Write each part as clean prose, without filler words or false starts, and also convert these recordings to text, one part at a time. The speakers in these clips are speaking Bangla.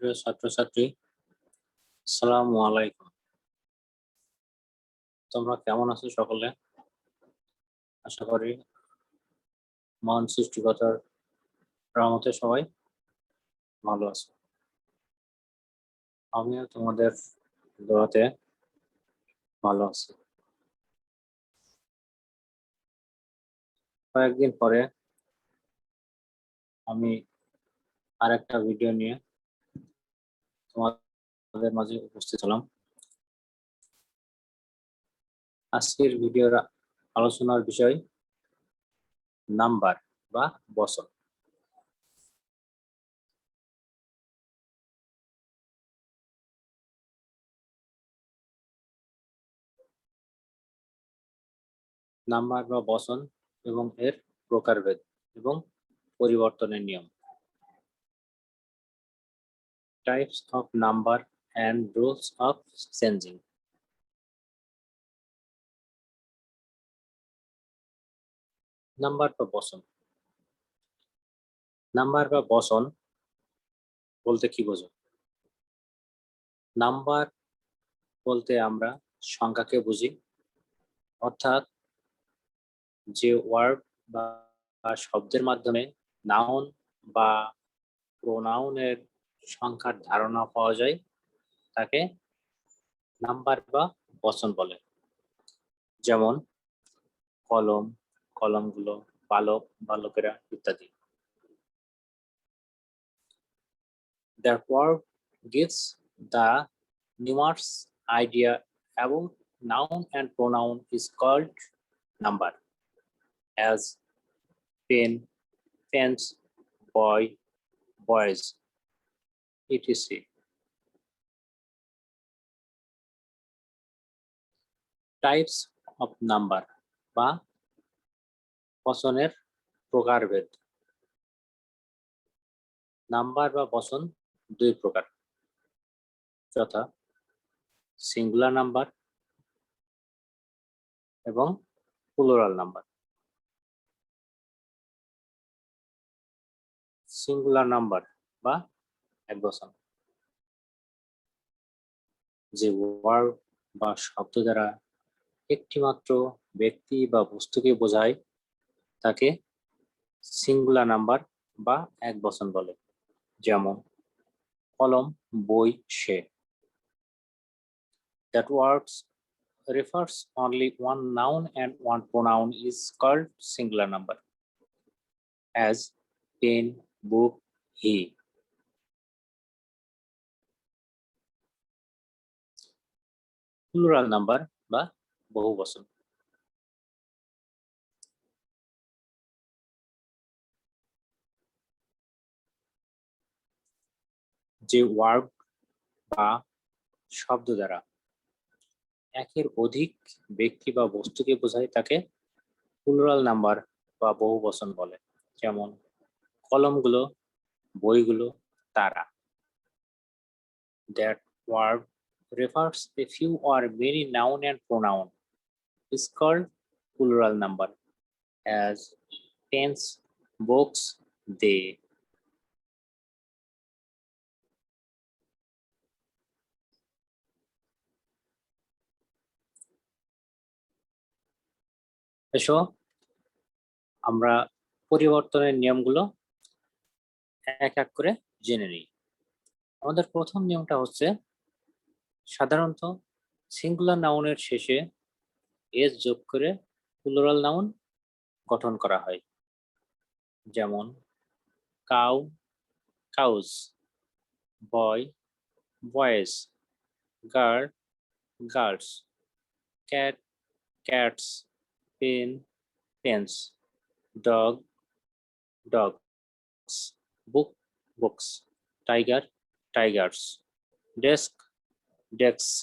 প্রিয় ছাত্রছাত্রী, আসসালামু আলাইকুম। তোমরা কেমন আছো সকলে? আশা করি মহান সৃষ্টিকর্তার রহমতে সবাই ভালো আছো। আমিও তোমাদের দোয়াতে ভালো আছি। কয়েকদিন পরে আমি আরেকটা ভিডিও নিয়ে তোমাদের মাঝে উপস্থিত হলাম। আজকের ভিডিওর আলোচনার বিষয় নাম্বার বা বচন। নাম্বার বা বচন এবং এর প্রকারভেদ এবং পরিবর্তনের নিয়ম। Types of number and rules of changing. Number বা বচন। নাম্বার বা বচন বলতে কি বোঝো? নাম্বার বলতে আমরা সংখ্যাকে বুঝি, অর্থাৎ যে ওয়ার্ড বা শব্দের মাধ্যমে নাউন বা প্রোনাউনের সংখ্যার ধারণা পাওয়া যায় তাকে নাম্বার বা বচন বলে। যেমন কলম, কলমগুলো, বালক, বালকেরা ইত্যাদি। That word gives the numerous idea about noun and pronoun is called number, as pen, pens, boy, boys, etc. Types of number বা বচনের প্রকারভেদ। নাম্বার বা বচন দুই প্রকার, যথা সিঙ্গুলার নাম্বার এবং প্লুরাল নাম্বার। সিঙ্গুলার নাম্বার বা একবচন, যে ওয়ার্ড বা শব্দ দ্বারা একটিমাত্র ব্যক্তি বা বস্তুকে বোঝায় তাকে সিঙ্গুলার নাম্বার বা একবচন বলে। যেমন কলম, বই, সে। That words refers only one noun and one pronoun is called singular number, as pen, book, he. Plural number বা বহুবচন। যে ওয়ার্ড বা শব্দ দ্বারা একের অধিক ব্যক্তি বা বস্তুকে বোঝায় তাকে প্লুরাল নাম্বার বা বহুবচন বলে। যেমন কলমগুলো, বইগুলো, তারা। That word refers a few or many noun and pronoun is called plural number, as pens, books, they. এসো আমরা পরিবর্তনের নিয়মগুলো এক এক করে জেনে নিই। আমাদের প্রথম নিয়মটা হচ্ছে, সাধারণত সিঙ্গুলার নাউনের শেষে এস যোগ করে প্লুরাল নাউন গঠন করা হয়। যেমন cow, cows, boy, boys, girl, girls, cat, cats, pen, pens, dog, dogs, book, books, tiger, tigers, desk, desk.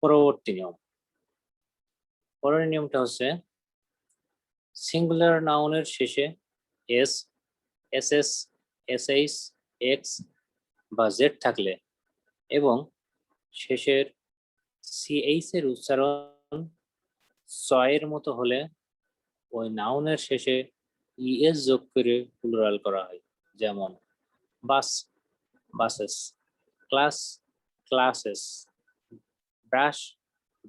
পরবর্তী নিয়ম। পরের নিয়মটা হচ্ছে, সিঙ্গুলার নাউনের শেষে এস, এসএস, এসএইচ, এক্স বা জেড থাকলে এবং শেষের সিএইচ এর উচ্চারণ ছয়ের মতো হলে ওই নাউনের শেষে ইএস যোগ করে প্লুরাল করা হয়। যেমন bus, buses, class, classes, brush,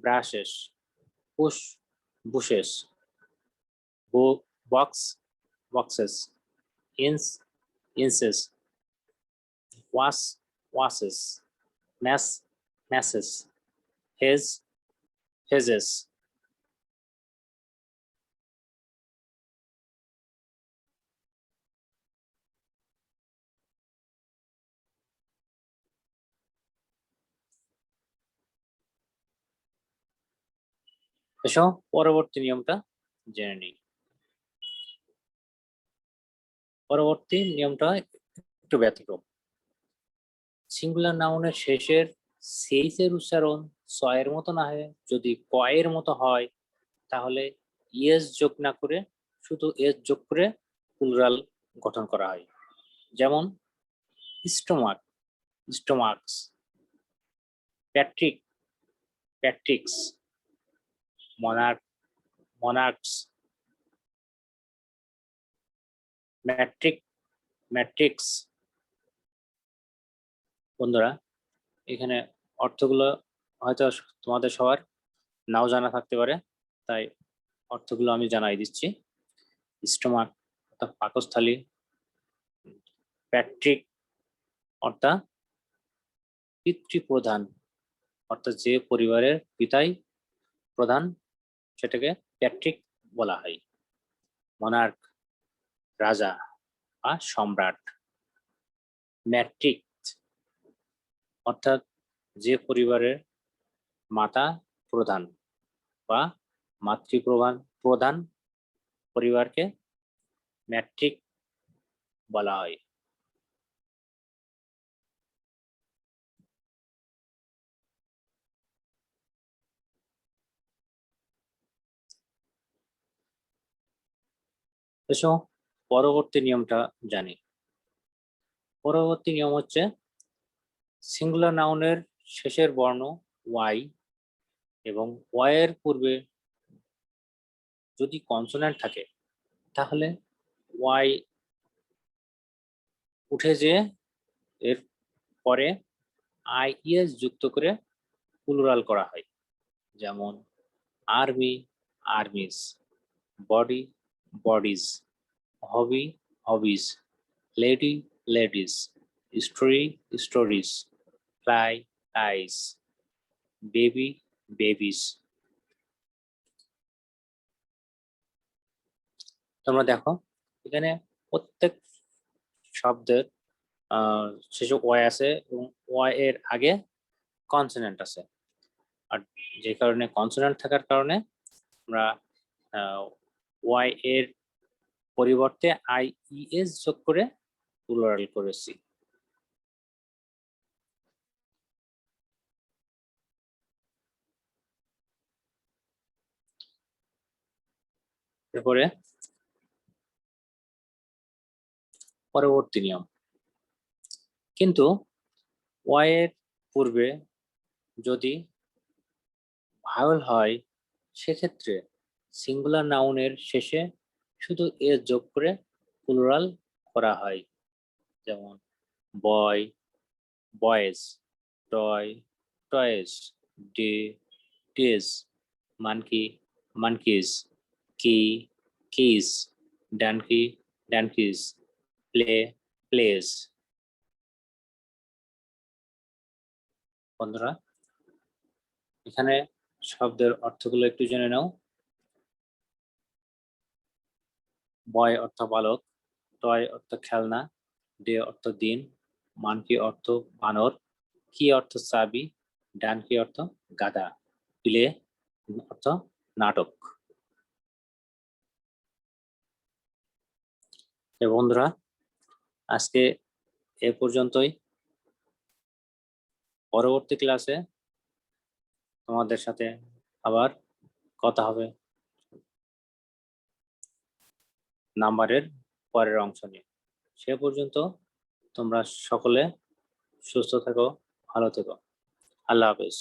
brushes, push, bushes, box, boxes, inch, inches, wash, washes, mass, masses, hedge, hedges. এসো পরবর্তী নিয়মটা জেনে নিই। পরবর্তী নিয়মটা একটু ব্যতিক্রম। সিঙ্গুলার নাউনের শেষের সেইসের উচ্চারণ ছয়ের মতো না হয়, যদি কয়ের মতো হয় তাহলে ইএস যোগ না করে শুধু এস যোগ করে প্লুরাল গঠন করা হয়। যেমন stomach, stomachs, patriarch, patriarchs, monarch, monarchs, matriarch, matriarchs. বন্ধুরা, এখানে অর্থগুলো হয়তো তোমাদের সবার নাও জানা থাকতে পারে, তাই অর্থগুলো আমি জানাই দিচ্ছি। স্টোমাক অর্থাৎ পাকস্থলী, প্যাট্রিক অর্থাৎ পিতৃপ্রধান, অর্থাৎ যে পরিবারের পিতাই প্রধান সেটাকে প্যাট্রিক বলা হয়। মনার্ক রাজা বা সম্রাট। ম্যাট্রিক অর্থাৎ যে পরিবারের মাতা প্রধান বা মাতৃপ্রধান প্রধান পরিবারকে ম্যাট্রিক বলা হয়। এসো পরবর্তী নিয়মটা জানি। পরবর্তী নিয়ম হচ্ছে সিঙ্গুলার নাউনের শেষের বর্ণ ওয়াই এবং ওয়াই এর পূর্বে যদি কনসোনেন্ট থাকে তাহলে ওয়াই উঠে যেয়ে এর পরে আইএস যুক্ত করে প্লুরাল করা হয়। যেমন army, armies, body, bodies, hobby, hobbies, lady, ladies, story, stories, fly, flies, baby, babies. তোমরা দেখো এখানে প্রত্যেক শব্দের শেষে ওয়াই আছে এবং ওয়াই এর আগে কনসোনেন্ট আছে। আর যে কারণে কনসোনেন্ট থাকার কারণে আমরা ওয়াই এর পরিবর্তে আইইএস যোগ করে প্লুরাল করেছি। এরপরে পরবর্তী নিয়ম, কিন্তু ওয়াই এর পূর্বে যদি ভাওয়েল হয় সেক্ষেত্রে সিঙ্গুলার নাউনের শেষে শুধু এস যোগ করে প্লুরাল করা হয়। যেমন boy, boys, toy, toys, day, days, monkey, monkeys, key, keys, donkey, donkeys, play, plays. বন্ধুরা, এখানে শব্দের অর্থগুলো একটু জেনে নাও। বয় অর্থ বালক, টয় অর্থ খেলনা, ডে অর্থ দিন, মানকি অর্থ বানর, কি অর্থ চাবি, ডানকি অর্থ গাধা, প্লে অর্থ নাটক। বন্ধুরা, আজকে এ পর্যন্তই। পরবর্তী ক্লাসে তোমাদের সাথে আবার কথা হবে নাম্বারের পরের অংশ নিয়ে। সে পর্যন্ত তোমরা সকলে সুস্থ থেকো, ভালো থেকো। আল্লাহ হাফেজ।